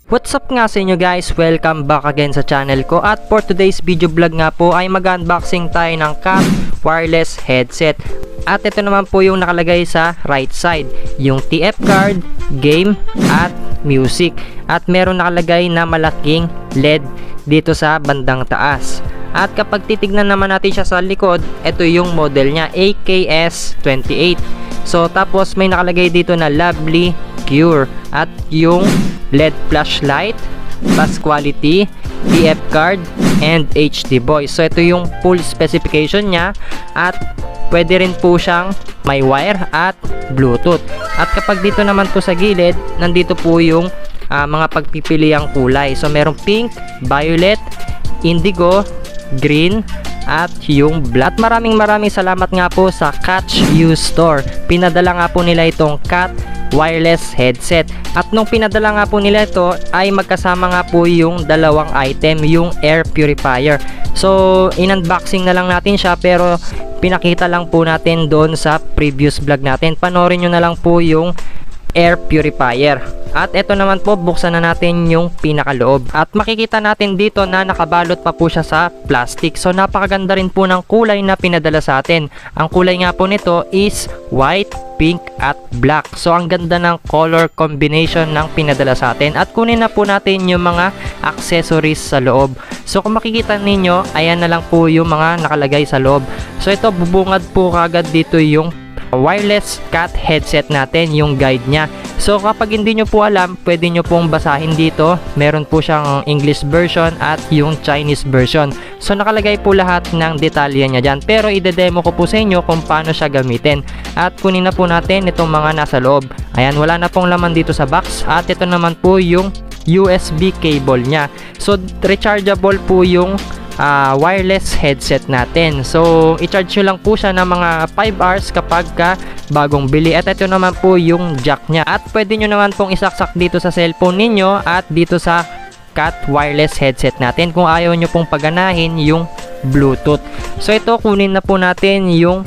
What's up nga sa inyo guys, welcome back again sa channel ko. At for today's video vlog nga po ay mag-unboxing tayo ng CAT wireless headset. At ito naman po yung nakalagay sa right side, yung TF card, game at music. At meron nakalagay na malaking LED dito sa bandang taas. At kapag titignan naman natin siya sa likod, ito yung model niya, AKS28. So tapos may nakalagay dito na Lovely Cure at yung LED flashlight, fast quality, TF card, and HD voice. So ito yung full specification niya at pwede rin po siyang may wire at Bluetooth. At kapag dito naman po sa gilid, nandito po yung mga pagpipiliang kulay. So merong pink, violet, indigo, green, at yung black. Maraming salamat nga po sa Catch You Store. Pinadala nga po nila itong CAT wireless headset. At nung pinadala nga po nila ito ay magkasama nga po yung dalawang item, yung air purifier. So in-unboxing na lang natin siya pero pinakita lang po natin doon sa previous vlog natin. Panoorin nyo na lang po yung air purifier. At ito naman po, buksan na natin yung pinakaloob. At makikita natin dito na nakabalot pa po siya sa plastic. So napakaganda rin po ng kulay na pinadala sa atin. Ang kulay nga po nito is white, pink at black. So ang ganda ng color combination ng pinadala sa atin. At kunin na po natin yung mga accessories sa loob. So kung makikita ninyo, ayan na lang po yung mga nakalagay sa loob. So ito, bubungad po kagad dito yung wireless CAT headset natin, yung guide niya. So kapag hindi nyo po alam, pwede nyo pong basahin dito. Meron po siyang English version at yung Chinese version. So nakalagay po lahat ng detalye niya dyan. Pero ide-demo ko po sa inyo kung paano siya gamitin. At kunin na po natin itong mga nasa loob. Ayan, wala na pong laman dito sa box. At ito naman po yung USB cable niya. So rechargeable po yung wireless headset natin. So i-charge nyo lang po siya ng mga 5 hours kapag bagong bili. At ito naman po yung jack nya. At pwede nyo naman pong isaksak dito sa cellphone ninyo at dito sa CAT wireless headset natin kung ayaw nyo pong paganahin yung Bluetooth. So ito, kunin na po natin yung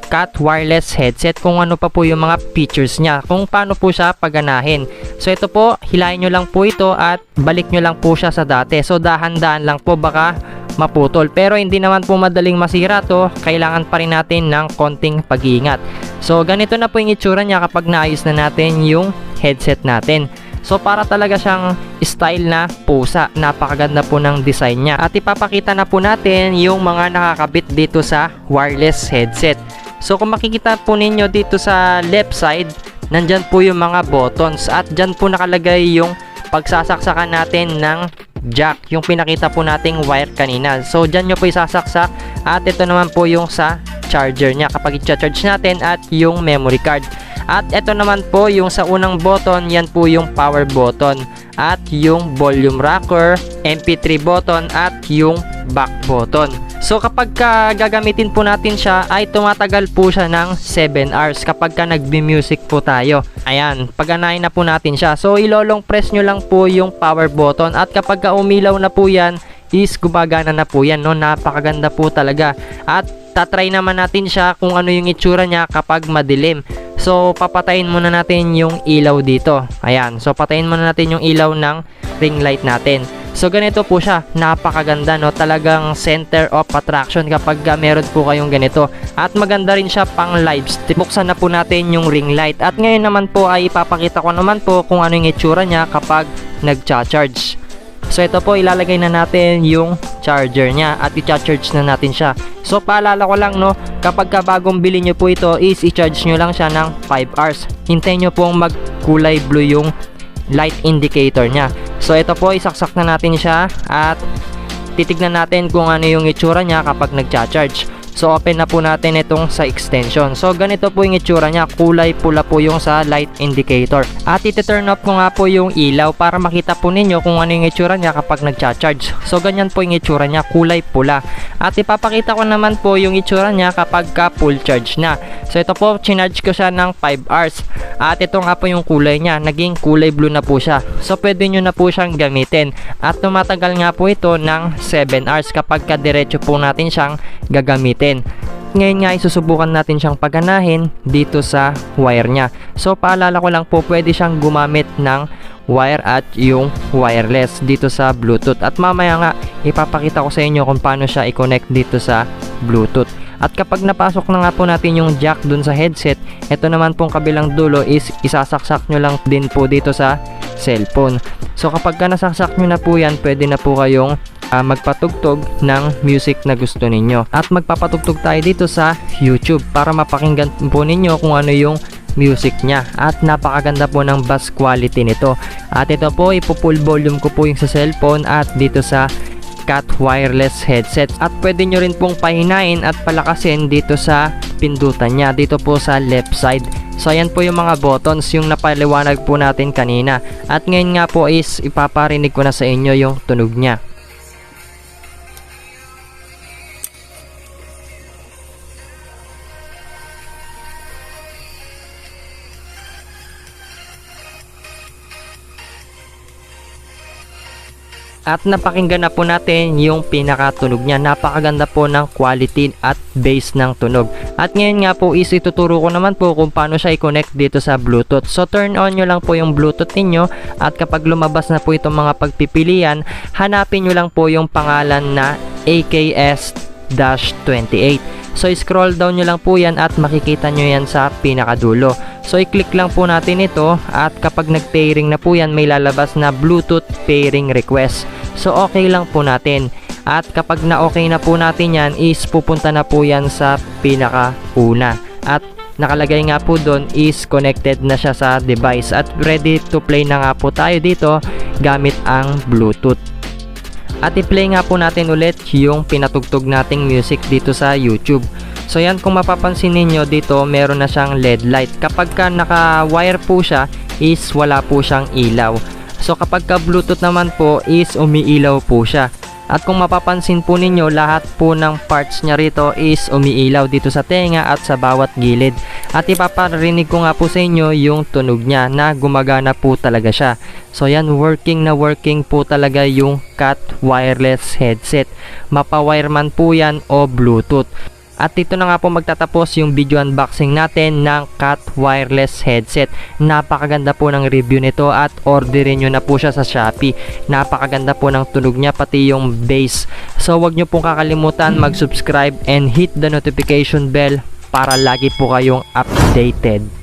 CAT wireless headset, kung ano pa po yung mga features niya, kung paano po siya paganahin. So ito po, hilahin nyo lang po ito at balik nyo lang po siya sa dati. So dahan-dahan lang po, baka maputol. Pero hindi naman po madaling masira to, kailangan pa rin natin ng konting pag-iingat. So ganito na po yung itsura niya kapag naayos na natin yung headset natin. So para talaga siyang style na pusa. Napakaganda po ng design niya. At ipapakita na po natin yung mga nakakabit dito sa wireless headset. So kung makikita po ninyo dito sa left side, nandyan po yung mga buttons. At dyan po nakalagay yung pagsasaksakan natin ng jack, yung pinakita po nating wire kanina. So dyan nyo po isasaksak. At ito naman po yung sa charger nya kapag i-charge natin, at yung memory card. At ito naman po yung sa unang button, yan po yung power button, at yung volume rocker, MP3 button, at yung back button. So kapag gagamitin po natin siya ay tumatagal po siya ng 7 hours kapag nagbi-music po tayo. Ayan, paganahin na po natin siya. So ilolong press nyo lang po yung power button, at kapag umilaw na po yan is gumagana na po yan, no? Napakaganda po talaga. At tatry naman natin siya kung ano yung itsura niya kapag madilim. So papatayin muna natin yung ilaw dito. Ayan, so patayin muna natin yung ilaw ng ring light natin. So ganito po siya, napakaganda, no? Talagang center of attraction kapag meron po kayong ganito. At maganda rin siya pang live stream. Buksan na po natin yung ring light. At ngayon naman po ay ipapakita ko naman po kung ano yung itsura niya kapag nagcha-charge. So ito po, ilalagay na natin yung charger niya at i-charge na natin siya. So paalala ko lang, no, kapag bagong bili nyo po ito is i-charge nyo lang siya ng 5 hours. Hintayin nyo pong magkulay blue yung light indicator niya. So ito po, isaksak na natin siya at titignan natin kung ano yung itsura niya kapag nagcha-charge. So open na po natin itong sa extension. So ganito po yung itsura niya, kulay pula po yung sa light indicator. At iti-turn off ko nga po yung ilaw para makita po ninyo kung ano yung itsura niya kapag nagcha-charge. So ganyan po yung itsura niya, kulay pula. At ipapakita ko naman po yung itsura niya kapag full charge na. So ito po, chinarge ko siya ng 5 hours. At ito nga po yung kulay niya, naging kulay blue na po siya. So pwede nyo na po siyang gamitin. At tumatagal nga po ito ng 7 hours kapag diretso po natin siyang gagamitin. Ngayon nga isusubukan natin siyang paganahin dito sa wire niya. So paalala ko lang po, pwede siyang gumamit ng wire at yung wireless dito sa Bluetooth. At mamaya nga ipapakita ko sa inyo kung paano siya i-connect dito sa Bluetooth. At kapag napasok na nga po natin yung jack dun sa headset, ito naman pong kabilang dulo is isasaksak nyo lang din po dito sa cellphone. So kapag nasaksak nyo na po yan, pwede na po kayong magpatugtog ng music na gusto ninyo. At magpapatugtog tayo dito sa YouTube para mapakinggan po ninyo kung ano yung music niya. At napakaganda po ng bass quality nito. At ito po, ipo-full volume ko po yung sa cellphone at dito sa Cat wireless headset. At pwede nyo rin pong pahinain at palakasin dito sa pindutan niya, dito po sa left side. So ayan po yung mga buttons, yung napaliwanag po natin kanina. At ngayon nga po is ipaparinig ko na sa inyo yung tunog niya. At napakinggan na po natin yung pinakatunog niya. Napakaganda po ng quality at bass ng tunog. At ngayon nga po is ituturo ko naman po kung paano siya i-connect dito sa Bluetooth. So turn on nyo lang po yung Bluetooth ninyo at kapag lumabas na po itong mga pagpipilian, hanapin nyo lang po yung pangalan na AKS-28. So scroll down nyo lang po yan at makikita nyo yan sa pinakadulo. So i-click lang po natin ito at kapag nag-pairing na po yan, may lalabas na Bluetooth pairing request. So okay lang po natin. At kapag na okay na po natin yan, is pupunta na po yan sa pinakauna. At nakalagay nga po doon is connected na siya sa device. At ready to play na nga po tayo dito gamit ang Bluetooth. At i-play nga po natin ulit yung pinatugtog nating music dito sa YouTube. So yan, kung mapapansin ninyo dito, meron na siyang LED light. Kapag ka naka-wire po siya, is wala po siyang ilaw. So kapag ka Bluetooth naman po, is umiilaw po siya. At kung mapapansin po ninyo, lahat po ng parts niya rito is umiilaw dito sa tenga at sa bawat gilid. At ipaparinig ko nga po sa inyo yung tunog niya na gumagana po talaga siya. So yan, working na working po talaga yung Cat wireless headset. Mapa-wire man po yan o Bluetooth. At dito na nga po magtatapos yung video unboxing natin ng Cat wireless headset. Napakaganda po ng review nito at orderin nyo na po siya sa Shopee. Napakaganda po ng tunog niya, pati yung bass. So wag nyo pong kakalimutan mag-subscribe and hit the notification bell para lagi po kayong updated.